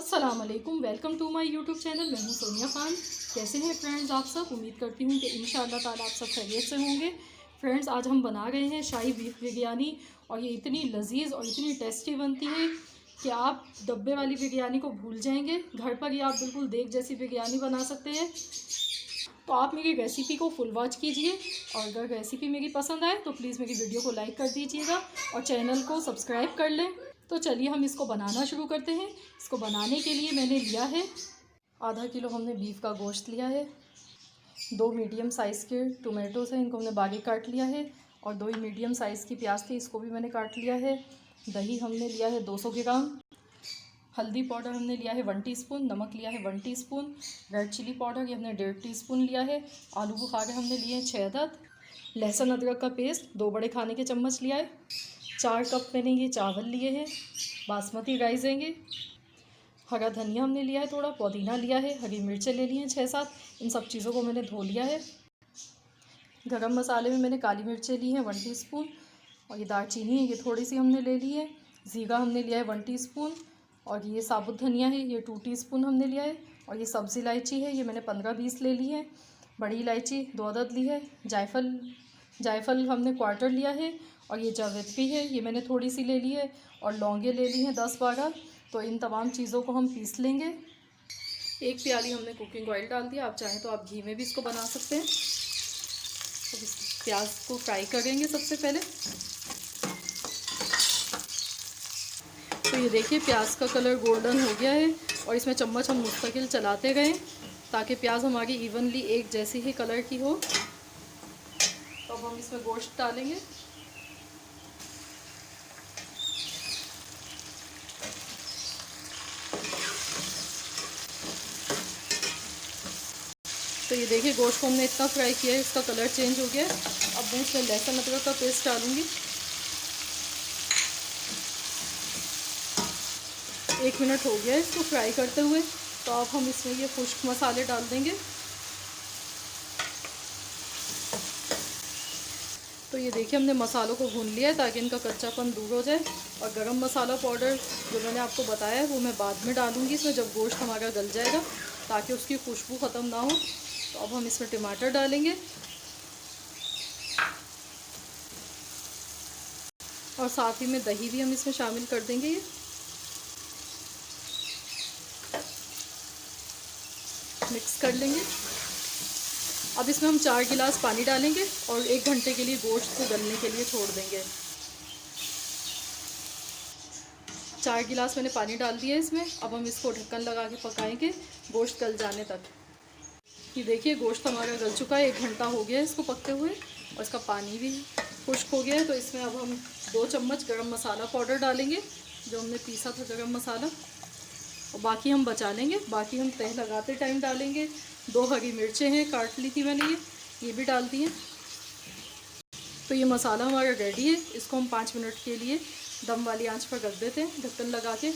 अस्सलाम वालेकुम, welcome to my YouTube channel. मैं हूँ सोनिया खान। कैसे हैं फ्रेंड्स आप सब? उम्मीद करती हूँ कि इंशाअल्लाह ताला आप सब खैरियत से होंगे। फ्रेंड्स, आज हम बना रहे हैं शाही बीफ बिरयानी और ये इतनी लजीज और इतनी टेस्टी बनती है कि आप डब्बे वाली बिरयानी को भूल जाएंगे। घर पर ही आप बिल्कुल देग जैसी बिरयानी बना सकते हैं। तो आप मेरी रेसिपी को फुल वॉच कीजिए और अगर रेसिपी मेरी पसंद आए तो प्लीज़ मेरी वीडियो को लाइक कर दीजिएगा और चैनल को सब्सक्राइब कर लें। तो चलिए हम इसको बनाना शुरू करते हैं। इसको बनाने के लिए मैंने लिया है आधा किलो हमने बीफ का गोश्त लिया है। 2 मीडियम साइज़ के टोमेटोज़ हैं, इनको हमने बारीक काट लिया है। और 2 मीडियम साइज़ की प्याज थी, इसको भी मैंने काट लिया है। दही हमने लिया है 200 ग्राम। हल्दी पाउडर हमने लिया है 1 टीस्पून। नमक लिया है 1 टीस्पून। रेड चिली पाउडर ये हमने 1.5 टीस्पून लिया है। आलू बुखारे हमने लिए हैं 6 अदद। लहसुन अदरक का पेस्ट 2 बड़े खाने के चम्मच लिया है। 4 कप मैंने ये चावल लिए हैं, बासमती राइस लेंगे। हरा धनिया हमने लिया है, थोड़ा पुदीना लिया है। हरी मिर्चें ले ली हैं 6-7। इन सब चीज़ों को मैंने धो लिया है। गरम मसाले में मैंने काली मिर्चें ली हैं 1 टीस्पून और ये दालचीनी है, ये थोड़ी सी हमने ले ली है। ज़ीरा हमने लिया है 1 टीस्पून और ये साबुत धनिया है, ये 2 टीस्पून हमने लिया है। और ये सब्ज़ी इलायची है, ये मैंने 15-20 ले ली है। बड़ी इलायची 2 अदद ली है। जायफल हमने 1/4 लिया है। और ये जावित्री है, ये मैंने थोड़ी सी ले ली है। और लौंगे ले ली हैं 10-12। तो इन तमाम चीज़ों को हम पीस लेंगे। 1 प्याली हमने कुकिंग ऑयल डाल दिया, आप चाहें तो आप घी में भी इसको बना सकते हैं। अब इस प्याज को फ्राई करेंगे सबसे पहले। तो ये देखिए प्याज का कलर गोल्डन हो गया है और इसमें चम्मच हम मुस्तकिल चलाते गए ताकि प्याज हमारी इवनली एक जैसी ही कलर की हो। तो अब हम इसमें गोश्त डालेंगे। तो ये देखिए गोश्त को हमने इतना फ्राई किया है, इसका कलर चेंज हो गया है। अब मैं इसमें लहसुन अदरक का पेस्ट डालूंगी। 1 मिनट हो गया है इसको फ्राई करते हुए। तो अब हम इसमें ये खुश्क मसाले डाल देंगे। तो ये देखिए हमने मसालों को भून लिया है ताकि इनका कच्चापन दूर हो जाए। और गरम मसाला पाउडर जो मैंने आपको बताया है वो मैं बाद में डालूँगी इसमें, जब गोश्त हमारा गल जाएगा, ताकि उसकी खुशबू ख़त्म ना हो। तो अब हम इसमें टमाटर डालेंगे और साथ ही में दही भी हम इसमें शामिल कर देंगे। ये मिक्स कर लेंगे। अब इसमें हम 4 गिलास पानी डालेंगे और 1 घंटे के लिए गोश्त को गलने के लिए छोड़ देंगे। 4 गिलास मैंने पानी डाल दिया है इसमें। अब हम इसको ढक्कन लगा के पकाएंगे गोश्त गल जाने तक। ये देखिए गोश्त हमारा गल चुका है, 1 घंटा हो गया है इसको पकते हुए और इसका पानी भी खुश्क हो गया है। तो इसमें अब हम 2 चम्मच गरम मसाला पाउडर डालेंगे, जो हमने पीसा था गरम मसाला, और बाकी हम बचा लेंगे। बाकी हम तह लगाते टाइम डालेंगे। 2 हरी मिर्चें हैं, काट ली थी मैंने, ये भी डाल दी हैं। तो ये मसाला हमारा रेडी है। इसको हम 5 मिनट के लिए दम वाली आंच पर रख देते हैं ढक्कन लगा के।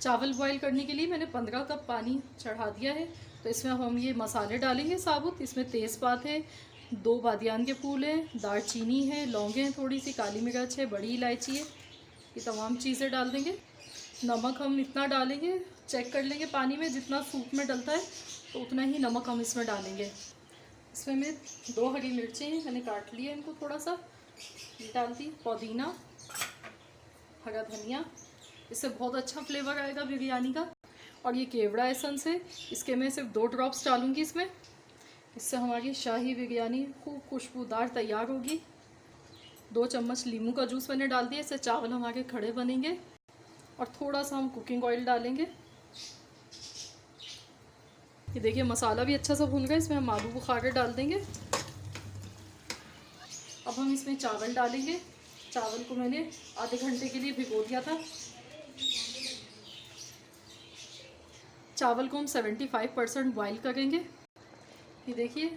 चावल बॉईल करने के लिए मैंने 15 कप पानी चढ़ा दिया है। तो इसमें हम ये मसाले डालेंगे साबुत। इसमें तेज़पात है, 2 बादियान के फूल हैं, दालचीनी है, लौंगे हैं, थोड़ी सी काली मिर्च है, बड़ी इलायची है। ये तमाम चीज़ें डाल देंगे। नमक हम इतना डालेंगे, चेक कर लेंगे पानी में, जितना सूप में डलता है तो उतना ही नमक हम इसमें डालेंगे। इसमें मैं 2 हरी मिर्चें हैं, मैंने काट लिया इनको थोड़ा सा, डाल दी। पुदीना, हरा धनिया, इससे बहुत अच्छा फ्लेवर आएगा बिरयानी का। और ये केवड़ा एसेंस है, इसके मैं सिर्फ 2 ड्रॉप्स डालूँगी इसमें। इससे हमारी शाही बिरयानी खूब खुशबूदार तैयार होगी। 2 चम्मच नींबू का जूस मैंने डाल दिया, इससे चावल हमारे खड़े बनेंगे। और थोड़ा सा हम कुकिंग ऑयल डालेंगे। ये देखिए मसाला भी अच्छा सा भून गया, इसमें हम आलू बुखारे डाल देंगे। अब हम इसमें चावल डालेंगे। चावल को मैंने आधे घंटे के लिए भिगो दिया था। चावल को हम 75% बॉयल करेंगे। ये देखिए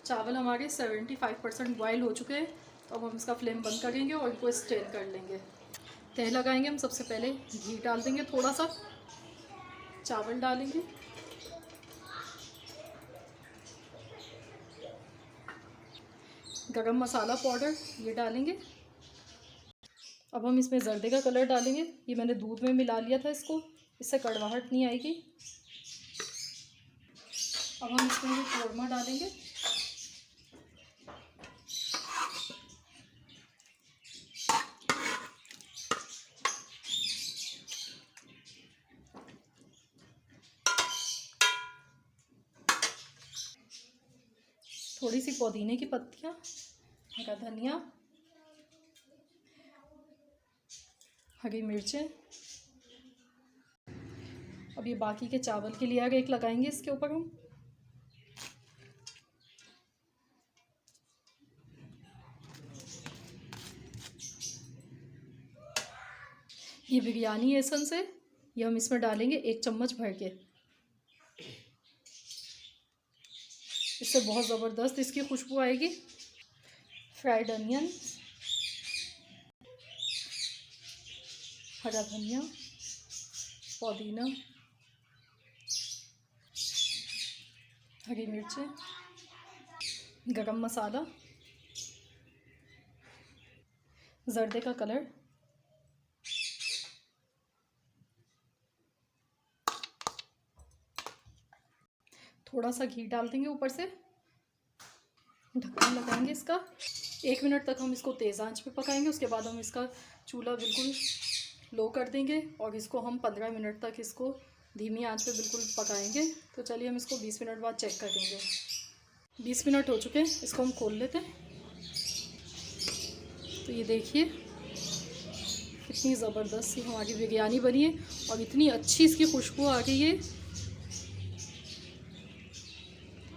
चावल हमारे 75% बॉयल हो चुके हैं। तो अब हम इसका फ्लेम बंद करेंगे और इनको स्टेन कर लेंगे। तह लगाएंगे हम। सबसे पहले घी डाल देंगे थोड़ा सा, चावल डालेंगे, गरम मसाला पाउडर ये डालेंगे। अब हम इसमें जर्दे का कलर डालेंगे। ये मैंने दूध में मिला लिया था इसको, इससे कड़वाहट नहीं आएगी। अब हम इसमें भी कौरमा डालेंगे। थोड़ी सी पुदीने की पत्तियाँ, हरा धनिया, हरी मिर्चें। अब ये बाकी के चावल की लेयर एक लगाएंगे इसके ऊपर हम। ये बिरयानी एसेंस है, ये हम इसमें डालेंगे 1 चम्मच भर के। इससे बहुत ज़बरदस्त इसकी खुशबू आएगी। फ्राइड अनियन, हरा धनिया, पुदीना, हरी मिर्चें, गरम मसाला, जर्दे का कलर, थोड़ा सा घी डाल देंगे ऊपर से। ढक्कन लगाएंगे इसका। 1 मिनट तक हम इसको तेज़ आंच पे पकाएंगे। उसके बाद हम इसका चूल्हा बिल्कुल लो कर देंगे और इसको हम 15 मिनट तक इसको धीमी आंच पे बिल्कुल पकाएंगे। तो चलिए हम इसको 20 मिनट बाद चेक करेंगे। 20 मिनट हो चुके हैं, इसको हम खोल लेते हैं। तो ये देखिए कितनी ज़बरदस्त सी हमारी बिरयानी बनी है और इतनी अच्छी इसकी खुशबू आ गई है।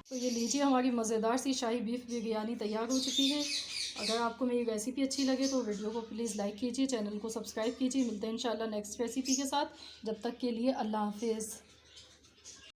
तो ये लीजिए, हमारी मज़ेदार सी शाही बीफ बिरयानी तैयार हो चुकी है। अगर आपको मेरी रेसिपी अच्छी लगे तो वीडियो को प्लीज़ लाइक कीजिए, चैनल को सब्सक्राइब कीजिए। मिलते हैं इंशाल्लाह नेक्स्ट रेसिपी के साथ। जब तक के लिए अल्लाह हाफिज़।